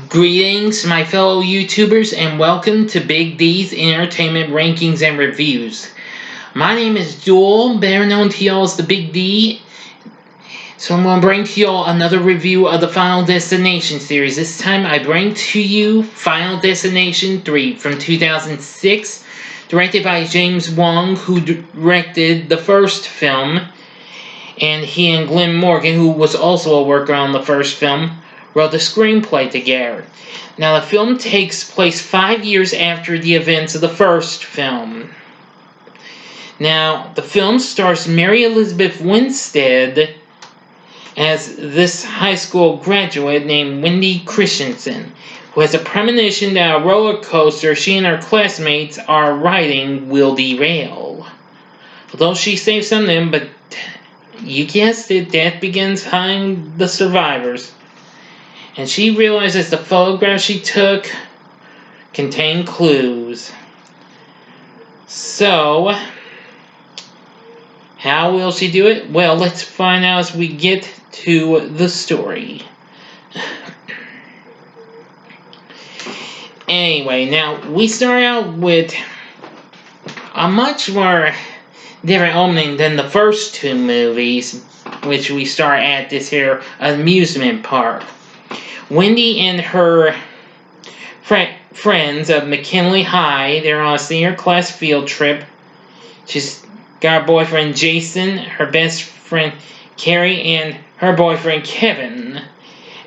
Greetings, my fellow YouTubers, and welcome to Big D's Entertainment Rankings and Reviews. My name is Joel, better known to y'all as the Big D. So I'm going to bring to y'all another review of the Final Destination series. This time I bring to you Final Destination 3 from 2006, directed by James Wong, who directed the first film, and he and Glenn Morgan, who was also a worker on the first film, wrote the screenplay together. Now, the film takes place 5 years after the events of the first film. Now, the film stars Mary Elizabeth Winstead as this high school graduate named Wendy Christensen, who has a premonition that a roller coaster she and her classmates are riding will derail. Although she saves some of them, but you guessed it, death begins behind the survivors. And she realizes the photographs she took contain clues. So, how will she do it? Well, let's find out as we get to the story. Anyway, now we start out with a much more different opening than the first two movies, which we start at this here amusement park. Wendy and her friends of McKinley High, they're on a senior class field trip. She's got her boyfriend Jason, her best friend Carrie, and her boyfriend Kevin,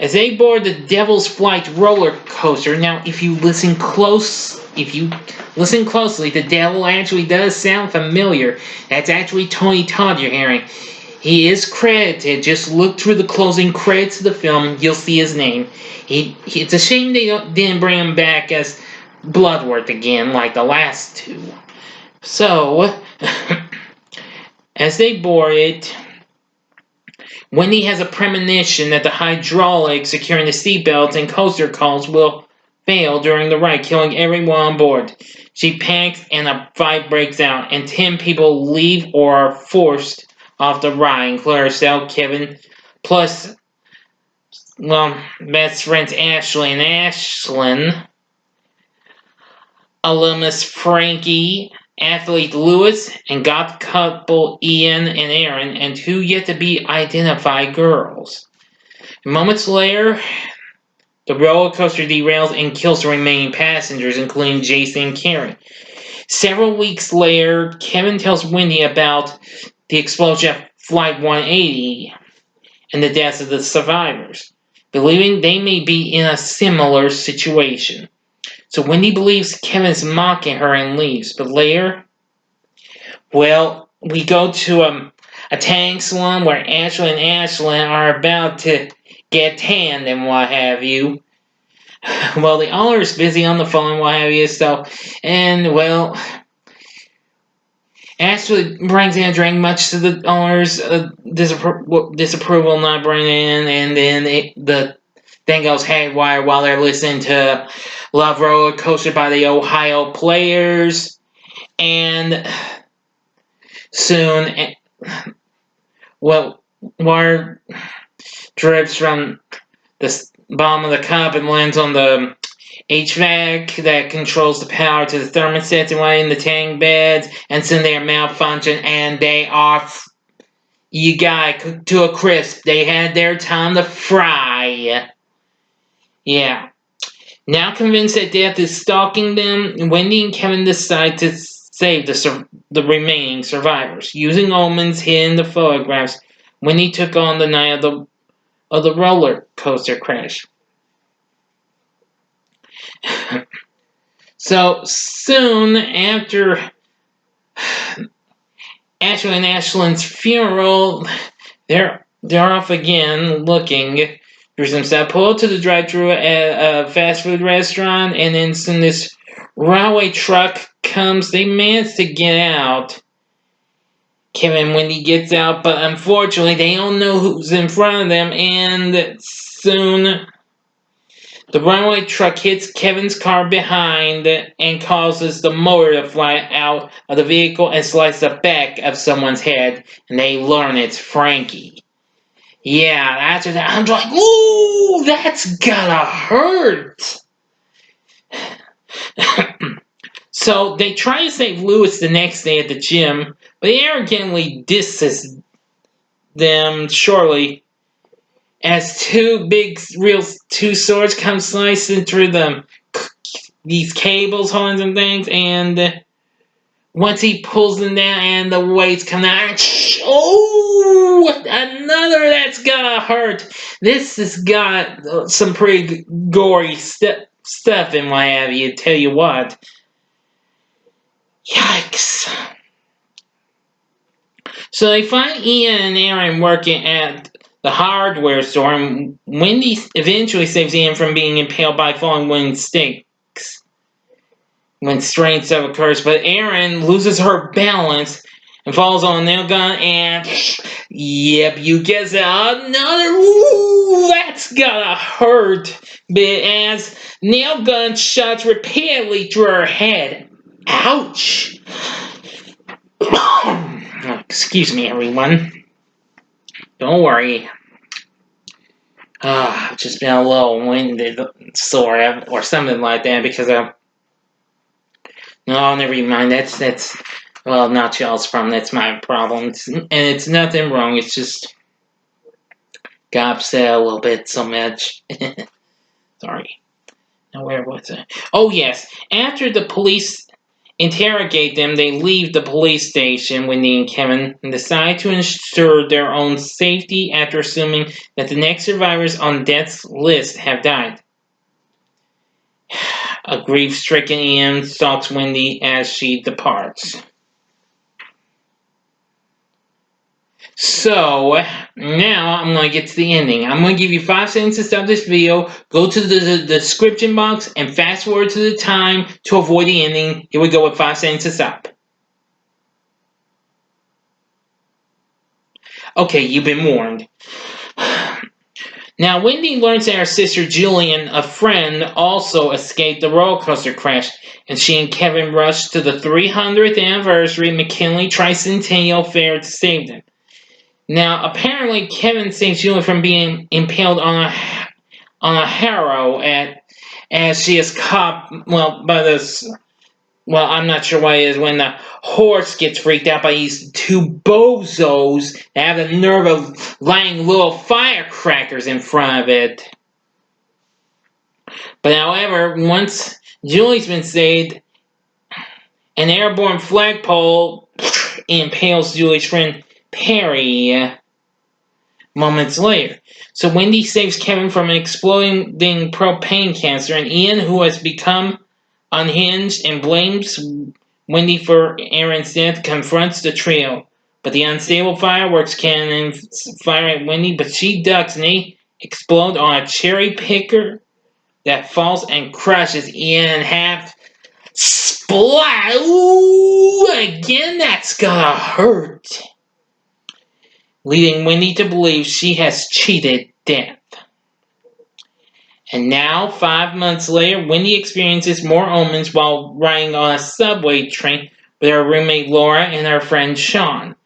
as they board the Devil's Flight roller coaster. Now, if you listen closely, the devil actually does sound familiar. That's actually Tony Todd you're hearing. He is credited. Just look through the closing credits of the film. You'll see his name. It's a shame they didn't bring him back as Bloodworth again like the last two. So, as they board it, Wendy has a premonition that the hydraulics securing the seatbelts and coaster columns will fail during the ride, killing everyone on board. She panics and a fight breaks out, and 10 people leave or are forced off the ride, including herself, Kevin, plus, best friends Ashley and Ashlyn, alumnus Frankie, athlete Lewis, and goth couple Ian and Aaron, and 2 yet-to-be-identified girls. Moments later, the roller coaster derails and kills the remaining passengers, including Jason and Carrie. Several weeks later, Kevin tells Wendy about the explosion of Flight 180 and the deaths of the survivors, believing they may be in a similar situation. So Wendy believes Kevin's mocking her and leaves, but later, we go to a tanning salon where Ashley and Ashlyn are about to get tanned and what have you. Well, the owner's busy on the phone and what have you, Ashley brings in a drink, much to the owner's disapproval, not bringing in, and then the thing goes haywire while they're listening to Love Roller Coaster by the Ohio Players, and soon, water drips from the bottom of the cup and lands on the HVAC that controls the power to the thermostats in the tank beds, and soon they are malfunction and they are, you got cooked to a crisp. They had their time to fry. Yeah. Now convinced that death is stalking them, Wendy and Kevin decide to save the remaining survivors. Using omens hidden in the photographs, Wendy took on the night of the roller coaster crash. So soon after Ashley and Ashlyn's funeral, they're off again looking for some stuff. Pull up to the drive-thru at a fast food restaurant, and then soon this railway truck comes. They manage to get out. Kevin and Wendy gets out, but unfortunately they don't know who's in front of them, and soon the runaway truck hits Kevin's car behind and causes the motor to fly out of the vehicle and slice the back of someone's head, and they learn it's Frankie. Yeah, after that, I'm like, ooh, that's gotta hurt. So they try to save Lewis the next day at the gym, but he arrogantly disses them shortly as two swords come slicing through them. These cables, horns, and things, and once he pulls them down and the weights come out, oh, another that's gonna hurt. This has got some pretty gory stuff and what have you. Tell you what, yikes. So they find Ian and Aaron working at the hardware store, and Wendy eventually saves Ian from being impaled by falling wooden stakes when strange stuff occurs. But Aaron loses her balance and falls on a nail gun, and yep, you guess it, another. Ooh, that's gotta hurt. But as nail gun shots repeatedly through her head, ouch. Excuse me, everyone. Don't worry. I've just been a little winded, sort of, or something like that, because no, never mind. That's well, not y'all's problem. That's my problem, and it's nothing wrong. It's just got upset a little bit so much. Sorry. Now where was it? Oh yes. After the police interrogate them, they leave the police station, Wendy and Kevin, and decide to ensure their own safety after assuming that the next survivors on death's list have died. A grief-stricken Ian stalks Wendy as she departs. So, now I'm going to get to the ending. I'm going to give you 5 seconds to stop this video, go to the description box, and fast forward to the time to avoid the ending. Here we go with 5 seconds to stop. Okay, you've been warned. Now, Wendy learns that her sister Julian, a friend, also escaped the roller coaster crash, and she and Kevin rush to the 300th anniversary McKinley Tricentennial Fair to save them. Now, apparently, Kevin saves Julian from being impaled on a harrow as she is caught, by this. Well, I'm not sure what it is when the horse gets freaked out by these two bozos that have the nerve of lighting little firecrackers in front of it. But however, once Julie's been saved, an airborne flagpole impales Julie's friend Perry moments later. So Wendy saves Kevin from an exploding propane cancer, and Ian, who has become unhinged and blames Wendy for Aaron's death, confronts the trio. But the unstable fireworks cannon fire at Wendy, but she ducks and they explode on a cherry picker that falls and crushes Ian in half. Splat! Ooh, again, that's gonna hurt. Leading Wendy to believe she has cheated death. And now, 5 months later, Wendy experiences more omens while riding on a subway train with her roommate Laura and her friend Sean.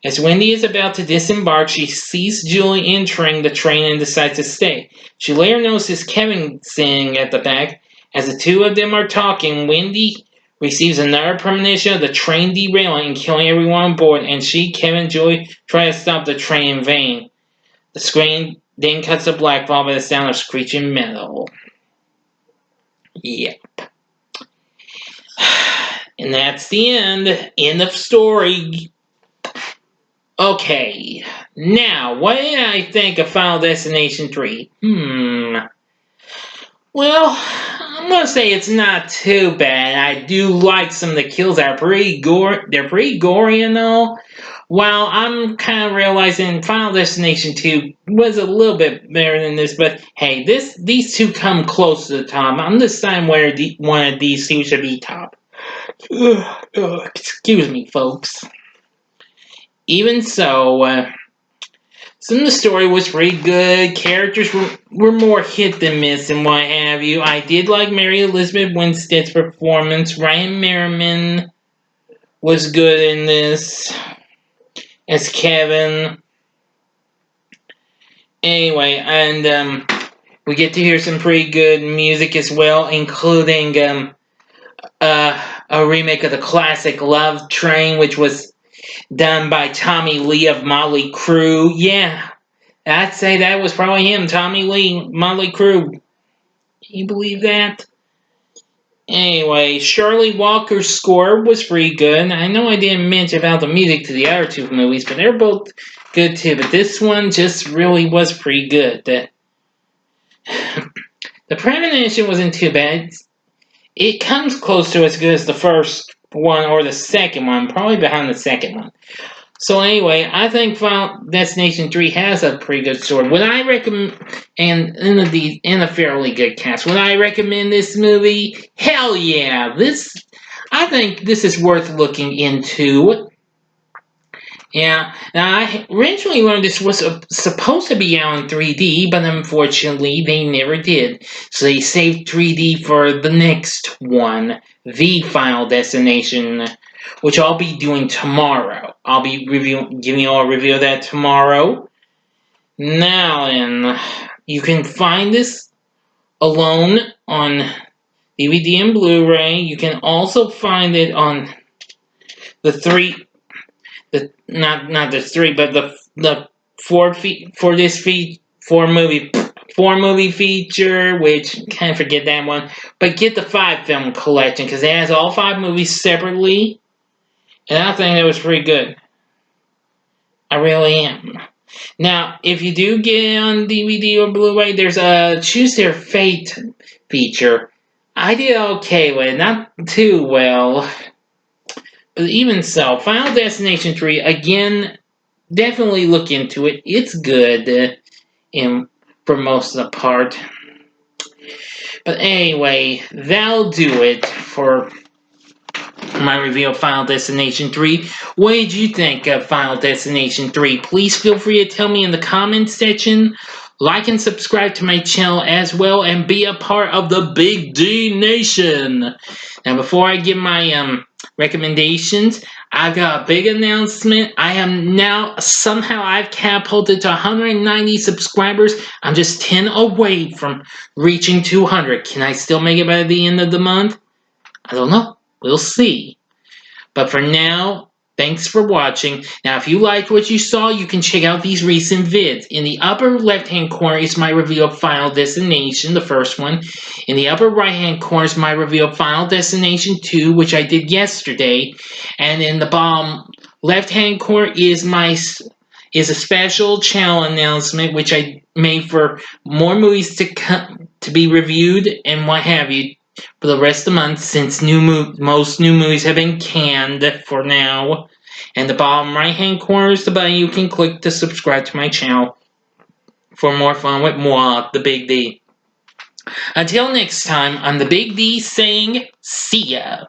As Wendy is about to disembark, she sees Julie entering the train and decides to stay. She later notices Kevin sitting at the back. As the two of them are talking, Wendy receives another premonition of the train derailing and killing everyone on board, and she, Kevin, and Julie try to stop the train in vain. The screen then cuts to black, followed by the sound of screeching metal. Yep. And that's the end. End of story. Okay. Now, what did I think of Final Destination 3? Well, I'm gonna say it's not too bad. I do like some of the kills that are pretty they're pretty gory and all. While I'm kind of realizing Final Destination 2 was a little bit better than this, but hey, these two come close to the top. I'm deciding where one of these two should be top. Excuse me, folks. Even so, some of the story was pretty good. Characters were more hit than miss and what have you. I did like Mary Elizabeth Winstead's performance. Ryan Merriman was good in this as Kevin. Anyway, and we get to hear some pretty good music as well, including a remake of the classic Love Train, which was done by Tommy Lee of Motley Crue. Yeah, I'd say that was probably him, Tommy Lee, Motley Crue. Can you believe that? Anyway, Shirley Walker's score was pretty good. I know I didn't mention about the music to the other two movies, but they're both good too. But this one just really was pretty good. The premonition wasn't too bad. It comes close to as good as the first one or the second one, probably behind the second one. So anyway, I think Final Destination 3 has a pretty good story. Would I recommend, and in a fairly good cast, would I recommend this movie? Hell yeah! I think this is worth looking into. Yeah, now I originally learned this was supposed to be out in 3D, but unfortunately they never did. So they saved 3D for the next one, the Final Destination, which I'll be doing tomorrow. I'll be giving you all a review of that tomorrow. Now then, you can find this alone on DVD and Blu-ray. You can also find it on the three not the three, but the four movie feature, which kind of forget that one, but get the 5 film collection because it has all 5 movies separately, and I think it was pretty good. I really am. Now, if you do get it on DVD or Blu-ray, there's a Choose Their Fate feature. I did okay with it, not too well. But even so, Final Destination 3, again, definitely look into it. It's good for most of the part. But anyway, that'll do it for my review of Final Destination 3. What did you think of Final Destination 3? Please feel free to tell me in the comments section. Like and subscribe to my channel as well and be a part of the Big D Nation. Now, before I give my recommendations, I've got a big announcement. I've catapulted to 190 subscribers. I'm just 10 away from reaching 200. Can I still make it by the end of the month? I don't know. We'll see. But for now, thanks for watching. Now, if you liked what you saw, you can check out these recent vids. In the upper left-hand corner is my review of Final Destination, the first one. In the upper right-hand corner is my review of Final Destination 2, which I did yesterday. And in the bottom left-hand corner is a special channel announcement, which I made for more movies to be reviewed and what have you for the rest of the month, since most new movies have been canned for now. And the bottom right hand corner is the button you can click to subscribe to my channel for more fun with moi, the Big D. Until next time, I'm the Big D saying see ya.